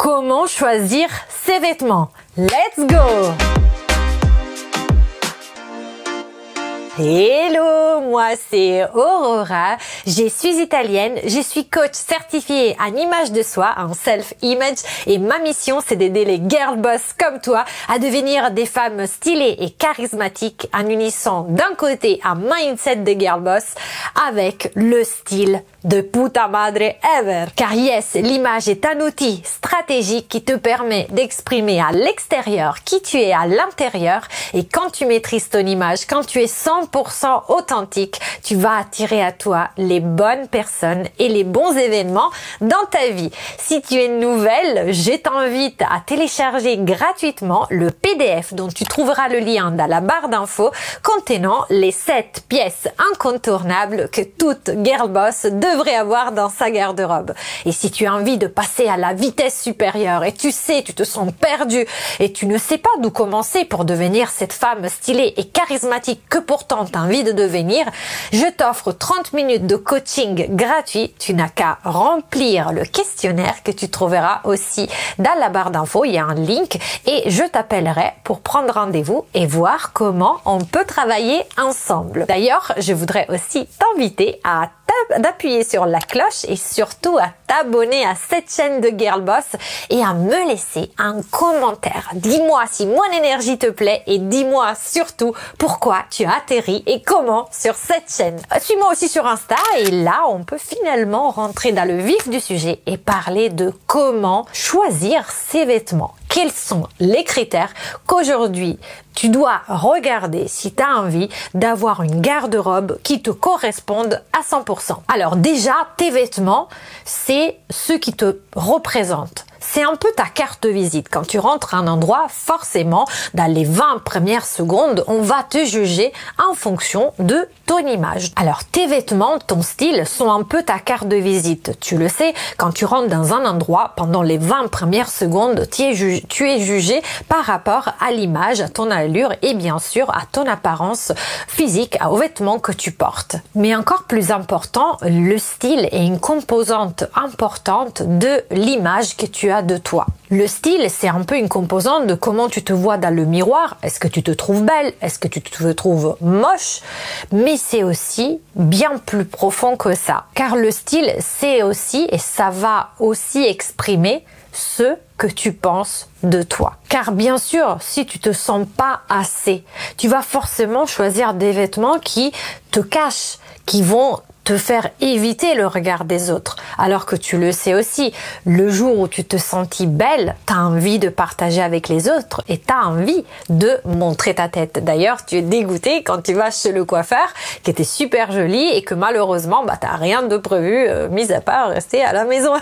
Comment choisir ses vêtements? Let's go! Hello, moi c'est Aurora, je suis italienne, je suis coach certifiée en image de soi, en self-image, et ma mission c'est d'aider les girl boss comme toi à devenir des femmes stylées et charismatiques en unissant d'un côté un mindset de girl boss avec le style de puta madre ever. Car yes, l'image est un outil stratégique qui te permet d'exprimer à l'extérieur qui tu es à l'intérieur, et quand tu maîtrises ton image, quand tu es 100% authentique, tu vas attirer à toi les bonnes personnes et les bons événements dans ta vie. Si tu es nouvelle, je t'invite à télécharger gratuitement le PDF dont tu trouveras le lien dans la barre d'infos contenant les 7 pièces incontournables que toute girl boss devrait avoir dans sa garde-robe. Et si tu as envie de passer à la vitesse supérieure et tu te sens perdu et tu ne sais pas d'où commencer pour devenir cette femme stylée et charismatique que pourtant tu as envie de devenir, je t'offre 30 minutes de coaching gratuit. Tu n'as qu'à remplir le questionnaire que tu trouveras aussi dans la barre d'infos. Il y a un link et je t'appellerai pour prendre rendez-vous et voir comment on peut travailler ensemble. D'ailleurs, je voudrais aussi t'inviter à d'appuyer sur la cloche et surtout à t'abonner à cette chaîne de Girl Boss et à me laisser un commentaire. Dis-moi si mon énergie te plaît et dis-moi surtout pourquoi tu as atterri et comment sur cette chaîne. Suis-moi aussi sur Insta et là on peut finalement rentrer dans le vif du sujet et parler de comment choisir ses vêtements. Quels sont les critères qu'aujourd'hui tu dois regarder si tu as envie d'avoir une garde-robe qui te corresponde à 100%. Alors déjà, tes vêtements, c'est ce qui te représente. C'est un peu ta carte de visite. Quand tu rentres à un endroit, forcément, dans les 20 premières secondes, on va te juger en fonction de ton image. Alors, tes vêtements, ton style sont un peu ta carte de visite. Tu le sais, quand tu rentres dans un endroit, pendant les 20 premières secondes, tu es jugé par rapport à l'image, à ton allure et bien sûr à ton apparence physique, aux vêtements que tu portes. Mais encore plus important, le style est une composante importante de l'image que tu as de toi. Le style, c'est un peu une composante de comment tu te vois dans le miroir. Est-ce que tu te trouves belle? Est-ce que tu te trouves moche? Mais c'est aussi bien plus profond que ça. Car le style, c'est aussi, et ça va aussi exprimer ce que tu penses de toi. Car bien sûr, si tu te sens pas assez, tu vas forcément choisir des vêtements qui te cachent, qui vont te faire éviter le regard des autres. Alors que tu le sais aussi, le jour où tu te sentis belle, tu as envie de partager avec les autres et tu as envie de montrer ta tête. D'ailleurs, tu es dégoûté quand tu vas chez le coiffeur qui était super joli et que malheureusement, tu n'as rien de prévu, mis à part rester à la maison.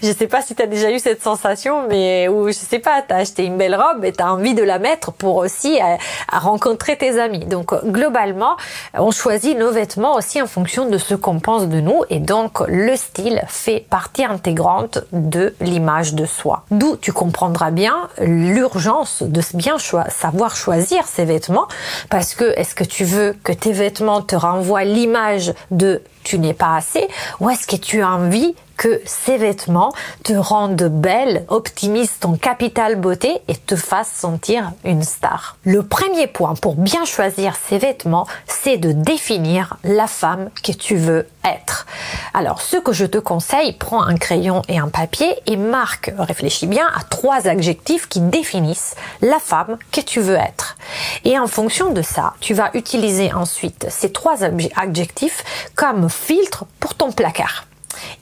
Je sais pas si tu as déjà eu cette sensation, mais ou je sais pas, tu as acheté une belle robe et tu as envie de la mettre pour aussi à rencontrer tes amis. Donc globalement, on choisit nos vêtements aussi en fonction de ce qu'on pense de nous, et donc le style fait partie intégrante de l'image de soi. D'où tu comprendras bien l'urgence de bien savoir choisir ses vêtements, parce que est-ce que tu veux que tes vêtements te renvoient l'image de tu n'es pas assez, ou est-ce que tu as envie que ces vêtements te rendent belle, optimisent ton capital beauté et te fassent sentir une star. Le premier point pour bien choisir ces vêtements, c'est de définir la femme que tu veux être. Alors, ce que je te conseille, prends un crayon et un papier et marque, réfléchis bien à 3 adjectifs qui définissent la femme que tu veux être. Et en fonction de ça, tu vas utiliser ensuite ces 3 adjectifs comme filtre pour ton placard.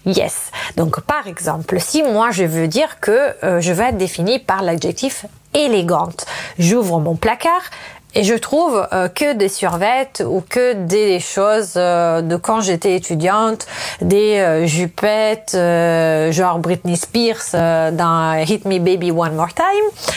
Yes. Donc, par exemple, si moi je veux dire que je vais être définie par l'adjectif élégante, j'ouvre mon placard et je trouve que des survêtements ou que des choses de quand j'étais étudiante, des jupettes genre Britney Spears dans Hit Me Baby One More Time.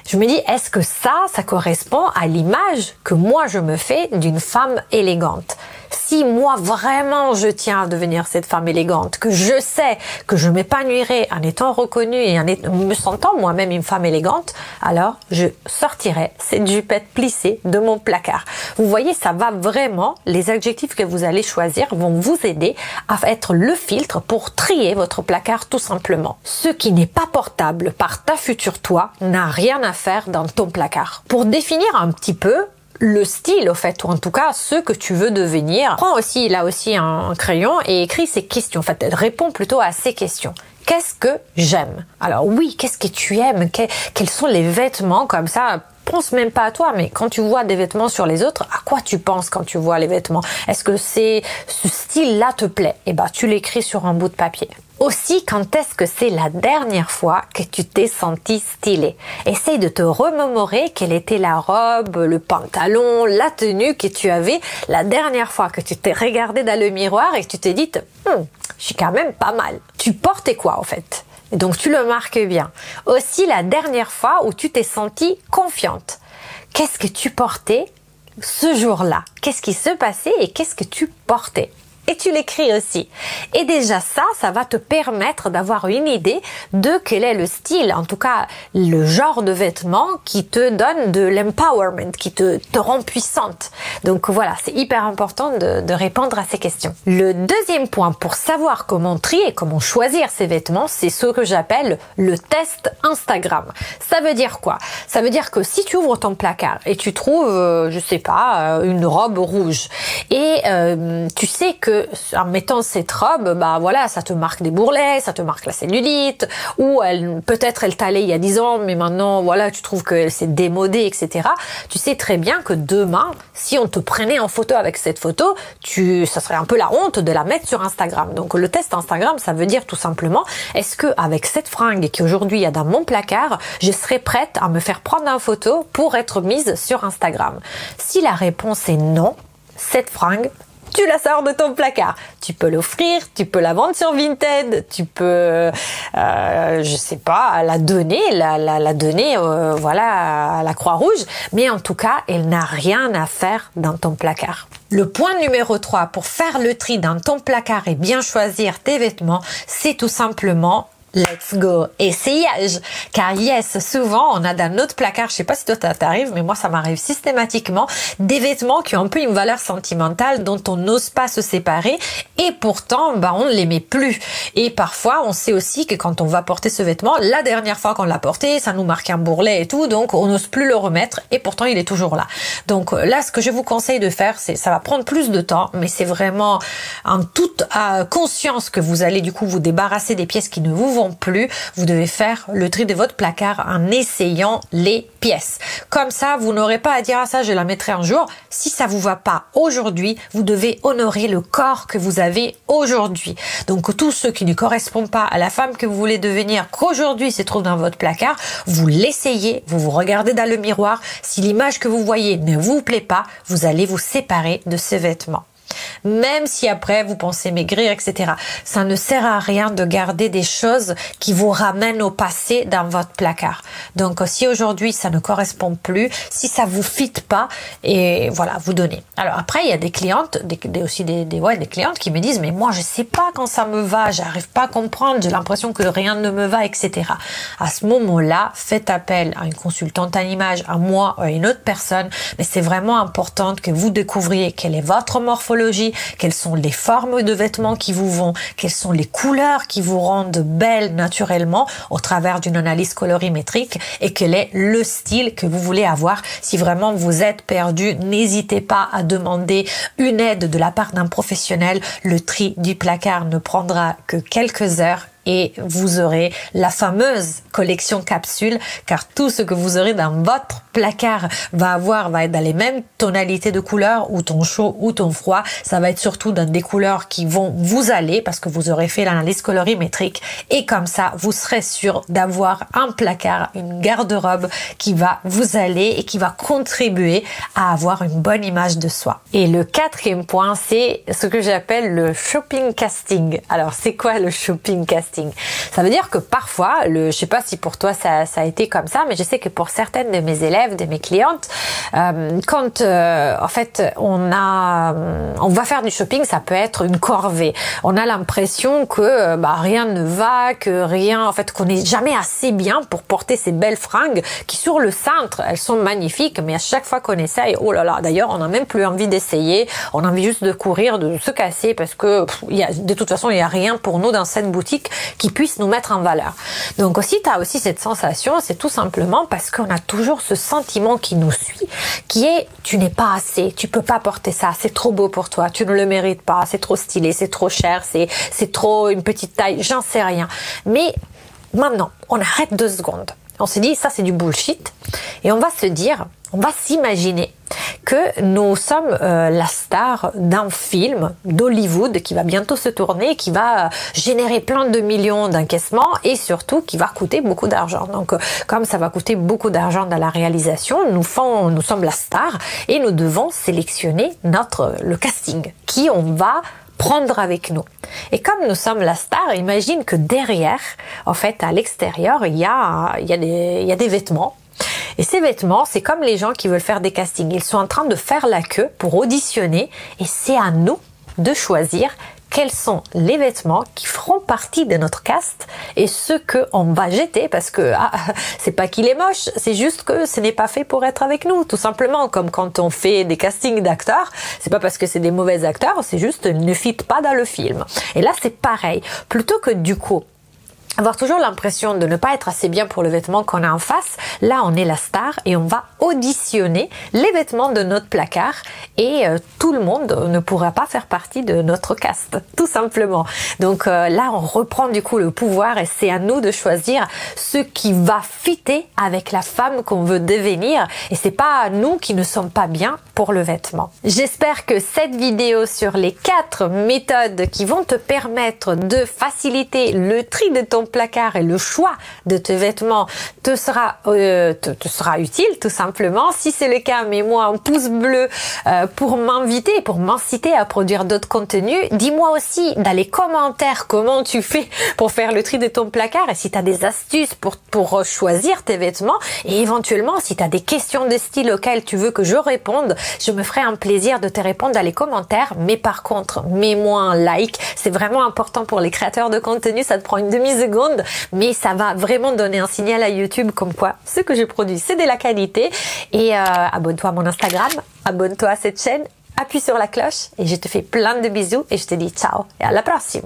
Je me dis, est-ce que ça correspond à l'image que moi je me fais d'une femme élégante? Si moi vraiment je tiens à devenir cette femme élégante, que je sais que je m'épanouirai en étant reconnue et en me sentant moi-même une femme élégante, alors je sortirai cette jupette plissée de mon placard. Vous voyez, ça va vraiment, les adjectifs que vous allez choisir vont vous aider à être le filtre pour trier votre placard tout simplement. Ce qui n'est pas portable par ta future toi n'a rien à faire dans ton placard. Pour définir un petit peu le style, au fait, ou en tout cas ce que tu veux devenir, prends aussi là aussi un crayon et écris ces questions. En fait, réponds plutôt à ces questions. Qu'est-ce que j'aime? Alors oui, qu'est-ce que tu aimes? Quels sont les vêtements comme ça? Pense même pas à toi, mais quand tu vois des vêtements sur les autres, à quoi tu penses quand tu vois les vêtements? Est-ce que ce style-là te plaît? Eh ben, tu l'écris sur un bout de papier. Aussi, quand est-ce que c'est la dernière fois que tu t'es senti stylé? Essaye de te remémorer quelle était la robe, le pantalon, la tenue que tu avais la dernière fois que tu t'es regardé dans le miroir et que tu t'es dit je suis quand même pas mal. Tu portais quoi en fait? Et donc tu le marques bien. Aussi la dernière fois où tu t'es sentie confiante. Qu'est-ce que tu portais ce jour-là? Qu'est-ce qui se passait et qu'est-ce que tu portais? Et tu l'écris aussi. Et déjà ça va te permettre d'avoir une idée de quel est le style, en tout cas le genre de vêtements qui te donne de l'empowerment, qui te rend puissante. Donc voilà, c'est hyper important de répondre à ces questions. Le deuxième point pour savoir comment trier, comment choisir ces vêtements, c'est ce que j'appelle le test Instagram. Ça veut dire quoi? Ça veut dire que si tu ouvres ton placard et tu trouves, je sais pas, une robe rouge et tu sais que en mettant cette robe, bah voilà, ça te marque des bourrelets, ça te marque la cellulite, ou peut-être elle t'allait il y a 10 ans, mais maintenant, voilà, tu trouves que c'est démodé, etc. Tu sais très bien que demain, si on te prenait en photo avec cette photo, ça serait un peu la honte de la mettre sur Instagram. Donc le test Instagram, ça veut dire tout simplement, est-ce que avec cette fringue qui aujourd'hui il y a dans mon placard, je serais prête à me faire prendre en photo pour être mise sur Instagram? Si la réponse est non, cette fringue, tu la sors de ton placard. Tu peux l'offrir, tu peux la vendre sur Vinted, tu peux, je sais pas, la donner, voilà, à la Croix-Rouge. Mais en tout cas, elle n'a rien à faire dans ton placard. Le point numéro 3 pour faire le tri dans ton placard et bien choisir tes vêtements, c'est tout simplement let's go, essayage. Car yes, souvent, on a dans notre placard, je sais pas si toi ça t'arrive, mais moi ça m'arrive systématiquement, des vêtements qui ont un peu une valeur sentimentale dont on n'ose pas se séparer et pourtant, on ne les met plus. Et parfois, on sait aussi que quand on va porter ce vêtement, la dernière fois qu'on l'a porté, ça nous marque un bourrelet et tout, donc on n'ose plus le remettre et pourtant il est toujours là. Donc là, ce que je vous conseille de faire, ça va prendre plus de temps, mais c'est vraiment en toute conscience que vous allez du coup vous débarrasser des pièces qui ne vous vont plus. Vous devez faire le tri de votre placard en essayant les pièces. Comme ça, vous n'aurez pas à dire ça, je la mettrai un jour. Si ça vous va pas aujourd'hui, vous devez honorer le corps que vous avez aujourd'hui. Donc tous ceux qui ne correspondent pas à la femme que vous voulez devenir, qu'aujourd'hui se trouve dans votre placard, vous l'essayez, vous vous regardez dans le miroir. Si l'image que vous voyez ne vous plaît pas, vous allez vous séparer de ces vêtements. Même si après vous pensez maigrir, etc. Ça ne sert à rien de garder des choses qui vous ramènent au passé dans votre placard. Donc si aujourd'hui ça ne correspond plus, si ça vous fit pas, et voilà, vous donnez. Alors après il y a des clientes, des clientes qui me disent mais moi je sais pas quand ça me va, j'arrive pas à comprendre, j'ai l'impression que rien ne me va, etc. À ce moment-là, faites appel à une consultante en image, à moi ou à une autre personne, mais c'est vraiment important que vous découvriez quelle est votre morphologie, quelles sont les formes de vêtements qui vous vont, quelles sont les couleurs qui vous rendent belles naturellement au travers d'une analyse colorimétrique et quel est le style que vous voulez avoir. Si vraiment vous êtes perdu, n'hésitez pas à demander une aide de la part d'un professionnel. Le tri du placard ne prendra que quelques heures et vous aurez la fameuse collection capsule, car tout ce que vous aurez dans votre placard va être dans les mêmes tonalités de couleurs, ou ton chaud ou ton froid. Ça va être surtout dans des couleurs qui vont vous aller parce que vous aurez fait l'analyse colorimétrique, et comme ça vous serez sûr d'avoir un placard, une garde-robe qui va vous aller et qui va contribuer à avoir une bonne image de soi. Et le quatrième point, c'est ce que j'appelle le shopping casting. Alors c'est quoi le shopping casting? casting. Ça veut dire que parfois, je sais pas si pour toi ça a été comme ça, mais je sais que pour certaines de mes élèves, de mes clientes, quand en fait on va faire du shopping, ça peut être une corvée. On a l'impression que rien ne va, que rien, en fait, qu'on n'est jamais assez bien pour porter ces belles fringues qui sur le cintre, elles sont magnifiques, mais à chaque fois qu'on essaye, oh là là, d'ailleurs, on n'a même plus envie d'essayer, on a envie juste de courir, de se casser parce que de toute façon, il n'y a rien pour nous dans cette boutique qui puisse nous mettre en valeur. Donc aussi, tu as aussi cette sensation, c'est tout simplement parce qu'on a toujours ce sentiment qui nous suit, qui est tu n'es pas assez, tu peux pas porter ça, c'est trop beau pour toi, tu ne le mérites pas, c'est trop stylé, c'est trop cher, c'est trop une petite taille, j'en sais rien. Mais maintenant, on arrête 2 secondes. On se dit, ça c'est du bullshit. Et on va se dire, on va s'imaginer que nous sommes la star d'un film d'Hollywood qui va bientôt se tourner, qui va générer plein de millions d'encaissements et surtout qui va coûter beaucoup d'argent. Donc comme ça va coûter beaucoup d'argent dans la réalisation, nous sommes la star et nous devons sélectionner le casting qui on va prendre avec nous. Et comme nous sommes la star, imagine que derrière, en fait, à l'extérieur, il y a des vêtements. Et ces vêtements, c'est comme les gens qui veulent faire des castings. Ils sont en train de faire la queue pour auditionner et c'est à nous de choisir quels sont les vêtements qui feront partie de notre cast et ceux qu'on va jeter parce que c'est pas qu'il est moche, c'est juste que ce n'est pas fait pour être avec nous, tout simplement. Comme quand on fait des castings d'acteurs, c'est pas parce que c'est des mauvais acteurs, c'est juste ne fit pas dans le film. Et là, c'est pareil. Plutôt que du coup avoir toujours l'impression de ne pas être assez bien pour le vêtement qu'on a en face, là on est la star et on va auditionner les vêtements de notre placard et tout le monde ne pourra pas faire partie de notre cast, tout simplement. Donc là on reprend du coup le pouvoir et c'est à nous de choisir ce qui va fitter avec la femme qu'on veut devenir et c'est pas nous qui ne sommes pas bien pour le vêtement. J'espère que cette vidéo sur les 4 méthodes qui vont te permettre de faciliter le tri de ton placard et le choix de tes vêtements te sera utile tout simplement. Si c'est le cas, mets-moi un pouce bleu pour m'inviter, pour m'inciter à produire d'autres contenus. Dis-moi aussi dans les commentaires comment tu fais pour faire le tri de ton placard et si tu as des astuces pour choisir tes vêtements et éventuellement si tu as des questions de style auxquelles tu veux que je réponde, je me ferai un plaisir de te répondre dans les commentaires. Mais par contre, mets-moi un like, c'est vraiment important pour les créateurs de contenu, ça te prend une demi-seconde mais ça va vraiment donner un signal à YouTube comme quoi ce que je produis c'est de la qualité et abonne-toi à mon Instagram, abonne-toi à cette chaîne, appuie sur la cloche et je te fais plein de bisous et je te dis ciao et à la prochaine.